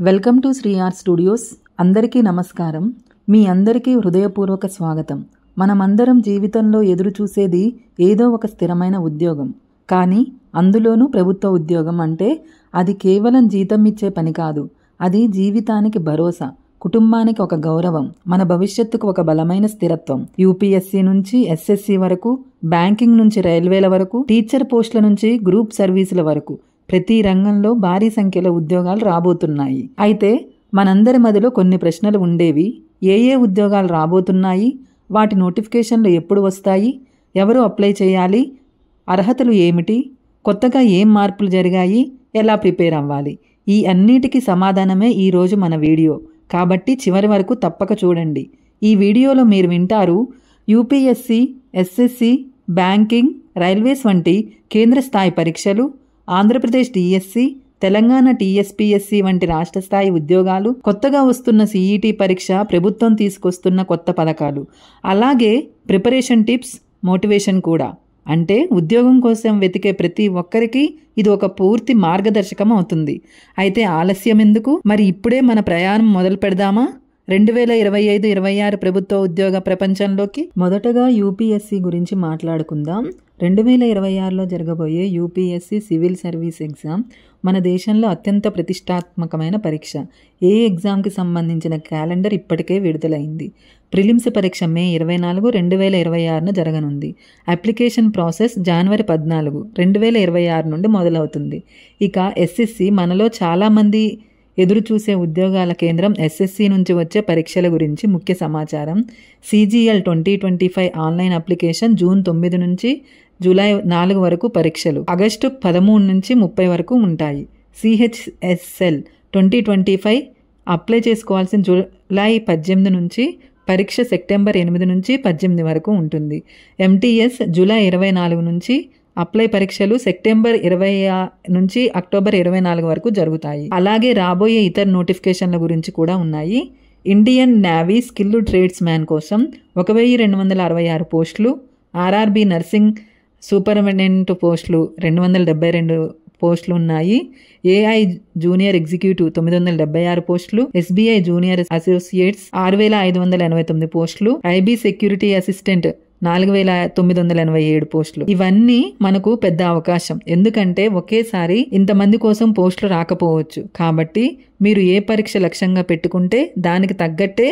Welcome to Sri art studios. అందరికీ నమస్కారం. మీ అందరికీ హృదయపూర్వక స్వాగతం. మనమందరం జీవితంలో ఎదురు చూసేది ఏదో ఒక స్థిరమైన ఉద్యోగం. కానీ అందులోనూ ప్రభుత్వ ఉద్యోగం అంటే అది కేవలం జీతం ఇచ్చే పని కాదు. అది జీవితానికి భరోసా, కుటుంబానికి ఒక గౌరవం, మన భవిష్యత్తుకు ఒక బలమైన స్థిరత్వం. యూపీఎస్సీ నుంచి ఎస్ఎస్సీ వరకు, బ్యాంకింగ్ నుంచి రైల్వేల వరకు, టీచర్ పోస్టుల నుంచి గ్రూప్ సర్వీసుల వరకు ప్రతి రంగంలో భారీ సంఖ్యలో ఉద్యోగాలు రాబోతున్నాయి. అయితే మనందరి మధ్యలో కొన్ని ప్రశ్నలు ఉండేవి. ఏ ఉద్యోగాలు రాబోతున్నాయి, వాటి నోటిఫికేషన్లు ఎప్పుడు వస్తాయి, ఎవరు అప్లై చేయాలి, అర్హతలు ఏమిటి, కొత్తగా ఏం మార్పులు జరిగాయి, ఎలా ప్రిపేర్ అవ్వాలి, ఈ అన్నిటికీ సమాధానమే ఈరోజు మన వీడియో. కాబట్టి చివరి వరకు తప్పక చూడండి. ఈ వీడియోలో మీరు వింటారు యూపీఎస్సీ, ఎస్ఎస్సీ, బ్యాంకింగ్, రైల్వేస్ వంటి కేంద్ర స్థాయి పరీక్షలు, ఆంధ్రప్రదేశ్ డిఎస్సి, తెలంగాణ టీఎస్పీఎస్సి వంటి రాష్ట్ర స్థాయి ఉద్యోగాలు, కొత్తగా వస్తున్న సిఈటి పరీక్ష, ప్రభుత్వం తీసుకొస్తున్న కొత్త పథకాలు, అలాగే ప్రిపరేషన్ టిప్స్, మోటివేషన్ కూడా. అంటే ఉద్యోగం కోసం వెతికే ప్రతి ఒక్కరికి ఇది ఒక పూర్తి మార్గదర్శకం అవుతుంది. అయితే ఆలస్యం ఎందుకు? మరి ఇప్పుడే మన ప్రయాణం మొదలు పెడదామా 2025-26 ప్రభుత్వ ఉద్యోగ ప్రపంచంలోకి? మొదటగా యూపీఎస్సీ గురించి మాట్లాడుకుందాం. 2026లో జరగబోయే యూపీఎస్సీ సివిల్ సర్వీస్ ఎగ్జామ్ మన దేశంలో అత్యంత ప్రతిష్టాత్మకమైన పరీక్ష. ఏ ఎగ్జామ్కి సంబంధించిన క్యాలెండర్ ఇప్పటికే విడుదలైంది. ప్రిలిమ్స్ పరీక్ష మే 24, 2026న జరగనుంది. అప్లికేషన్ ప్రాసెస్ జనవరి 14, 2026 నుండి మొదలవుతుంది. ఇక ఎస్ఎస్సి, మనలో చాలామంది ఎదురు చూసే ఉద్యోగాల కేంద్రం. ఎస్ఎస్సి నుంచి వచ్చే పరీక్షల గురించి ముఖ్య సమాచారం. CGL 2025 ఆన్లైన్ అప్లికేషన్ జూన్ 9 నుంచి జూలై 4 వరకు పరీక్షలు, ఆగస్టు 13 నుంచి 30 వరకు ఉంటాయి. CHSL 2025 అప్లై చేసుకోవాల్సిన జూలై 18 నుంచి, పరీక్ష సెప్టెంబర్ 8 నుంచి 18 వరకు ఉంటుంది. MTS జూలై 24 నుంచి, అప్లై పరీక్షలు సెప్టెంబర్ 20 నుంచి అక్టోబర్ 24 వరకు జరుగుతాయి. అలాగే రాబోయే ఇతర నోటిఫికేషన్ల గురించి కూడా ఉన్నాయి. Indian navy skilled trades man కోసం 1266 పోస్టులు, ఆర్ఆర్బి నర్సింగ్ సూపరింటెండెంట్ పోస్టులు 272 పోస్టులు ఉన్నాయి. AI జూనియర్ ఎగ్జిక్యూటివ్ 976 పోస్టులు, SBI జూనియర్ అసోసియేట్స్ 6589 పోస్టులు, IB సెక్యూరిటీ అసిస్టెంట్ 4987 పోస్టులు. ఇవన్నీ మనకు పెద్ద అవకాశం. ఎందుకంటే ఒకేసారి ఇంతమంది కోసం పోస్టులు రాకపోవచ్చు. కాబట్టి మీరు ఏ పరీక్ష లక్ష్యంగా పెట్టుకుంటే దానికి తగ్గట్టే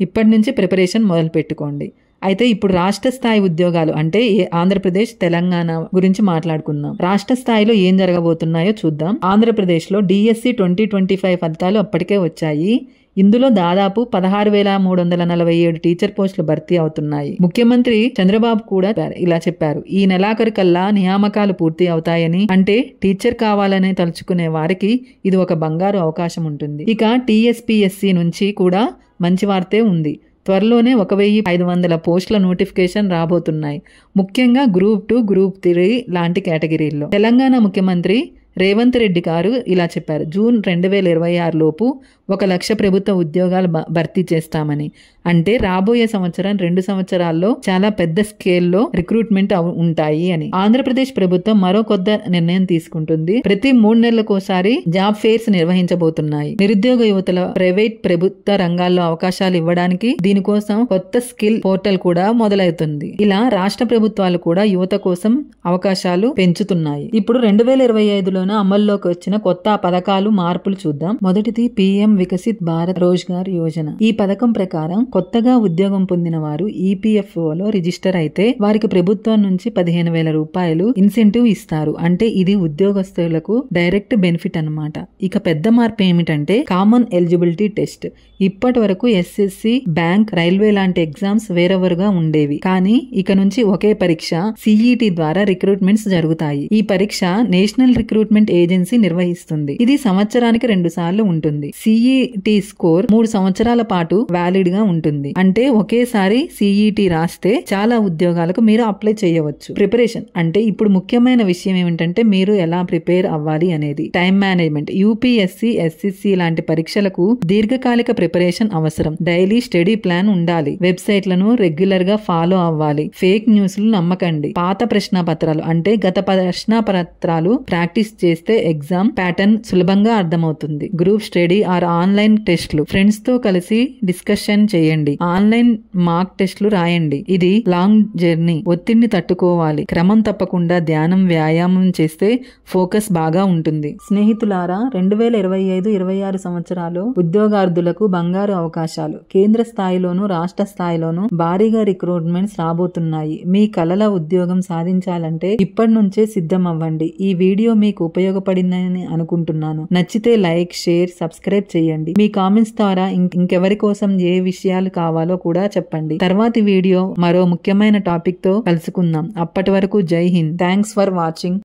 ఇప్పటి నుంచి ప్రిపరేషన్ మొదలు పెట్టుకోండి. అయితే ఇప్పుడు రాష్ట్ర స్థాయి ఉద్యోగాలు అంటే ఆంధ్రప్రదేశ్, తెలంగాణ గురించి మాట్లాడుకుందాం. రాష్ట్ర స్థాయిలో ఏం జరగబోతున్నాయో చూద్దాం. ఆంధ్రప్రదేశ్లో డిఎస్సి 2025 ఫలితాలు అప్పటికే వచ్చాయి. ఇందులో దాదాపు 16,347 టీచర్ పోస్టులు భర్తీ అవుతున్నాయి. ముఖ్యమంత్రి చంద్రబాబు కూడా ఇలా చెప్పారు. ఈ నెలాఖరుకల్లా నియామకాలు పూర్తి అవుతాయని. అంటే టీచర్ కావాలని తలుచుకునే వారికి ఇది ఒక బంగారు అవకాశం ఉంటుంది. ఇక టీఎస్పీఎస్సీ నుంచి కూడా మంచి వార్తే ఉంది. త్వరలోనే 1500 పోస్టుల నోటిఫికేషన్ రాబోతున్నాయి. ముఖ్యంగా గ్రూప్ 2, గ్రూప్ 3 లాంటి కేటగిరీల్లో. తెలంగాణ ముఖ్యమంత్రి రేవంత్ రెడ్డి గారు ఇలా చెప్పారు. జూన్ 2026 లోపు 1,00,000 ప్రభుత్వ ఉద్యోగాలు భర్తీ చేస్తామని. అంటే రాబోయే సంవత్సరం 2 సంవత్సరాల్లో చాలా పెద్ద స్కేల్లో రిక్రూట్మెంట్ ఉంటాయి అని. ఆంధ్రప్రదేశ్ ప్రభుత్వం మరో కొత్త నిర్ణయం తీసుకుంటుంది. ప్రతి 3 నెలలకోసారి జాబ్ ఫెయిర్స్ నిర్వహించబోతున్నాయి. నిరుద్యోగ యువతల ప్రైవేట్, ప్రభుత్వ రంగాల్లో అవకాశాలు ఇవ్వడానికి దీనికోసం కొత్త స్కిల్ పోర్టల్ కూడా మొదలవుతుంది. ఇలా రాష్ట్ర ప్రభుత్వాలు కూడా యువత కోసం అవకాశాలు పెంచుతున్నాయి. ఇప్పుడు 2025లో అమల్లోకి వచ్చిన కొత్త పథకాలు, మార్పులు చూద్దాం. మొదటిది PM వికసిత్ భారత్ రోజ్గార్ యోజన. ఈ పథకం ప్రకారం కొత్తగా ఉద్యోగం పొందిన వారు EPFOలో రిజిస్టర్ అయితే వారికి ప్రభుత్వం నుంచి 15,000 రూపాయలు ఇన్సెంటివ్ ఇస్తారు. అంటే ఇది ఉద్యోగస్తులకు డైరెక్ట్ బెనిఫిట్ అన్నమాట. ఇక పెద్ద మార్పు ఏమిటంటే కామన్ ఎలిజిబిలిటీ టెస్ట్. ఇప్పటి వరకు SSC, బ్యాంక్, రైల్వే లాంటి ఎగ్జామ్స్ వేరెవరుగా ఉండేవి. కానీ ఇక నుంచి ఒకే పరీక్ష CET ద్వారా రిక్రూట్మెంట్స్ జరుగుతాయి. ఈ పరీక్ష నేషనల్ రిక్రూట్మెంట్ ఏజెన్సీ నిర్వహిస్తుంది. ఇది సంవత్సరానికి 2 సార్లు ఉంటుంది. CET సిఈటి స్కోర్ 3 సంవత్సరాల పాటు వ్యాలిడ్ గా ఉంటుంది. అంటే ఒకేసారి సిఈటి రాస్తే చాలా ఉద్యోగాలకు మీరు అప్లై చేయవచ్చు. ప్రిపరేషన్ అంటే ఇప్పుడు ముఖ్యమైన విషయం ఏమిటంటే మీరు ఎలా ప్రిపేర్ అవ్వాలి అనేది. Time management. యూపీఎస్సీ, ఎస్ఎస్సి లాంటి పరీక్షలకు దీర్ఘకాలిక ప్రిపరేషన్ అవసరం. డైలీ స్టడీ ప్లాన్ ఉండాలి. వెబ్సైట్లను రెగ్యులర్ గా ఫాలో అవ్వాలి. ఫేక్ న్యూస్లు నమ్మకండి. పాత ప్రశ్నపత్రాలు అంటే గత ప్రశ్నపత్రాలు ప్రాక్టీస్ చేస్తే ఎగ్జామ్ ప్యాటర్న్ సులభంగా అర్థమవుతుంది. గ్రూప్ స్టడీ ఆర్ ఆన్లైన్ టెస్ట్లు. ఫ్రెండ్స్ తో కలిసి డిస్కషన్ చేయండి. ఆన్లైన్ మాక్ టెస్ట్లు రాయండి. ఇది లాంగ్ జర్నీ. ఒత్తిడిని తట్టుకోవాలి. క్రమం తప్పకుండా ధ్యానం, వ్యాయామం చేస్తే ఫోకస్ బాగా ఉంటుంది. స్నేహితులారా, 2025-26 సంవత్సరాలు ఉద్యోగార్థులకు బంగారు అవకాశాలు. కేంద్ర స్థాయిలోను రాష్ట్ర స్థాయిలోను భారీగా రిక్రూట్మెంట్స్ రాబోతున్నాయి. మీ కలల ఉద్యోగం సాధించాలంటే ఇప్పటి నుంచే సిద్ధం అవ్వండి. ఈ వీడియో మీకు ఉపయోగపడిందని అనుకుంటున్నాను. నచ్చితే లైక్, షేర్, సబ్స్క్రైబ్ చేయండి. మీ కామెంట్స్ ద్వారా ఇంకెవరి కోసం ఏ విషయాలు కావాలో కూడా చెప్పండి. తర్వాతి వీడియో మరో ముఖ్యమైన టాపిక్ తో కలుసుకుందాం. అప్పటి వరకు జై హింద్. Thanks for watching.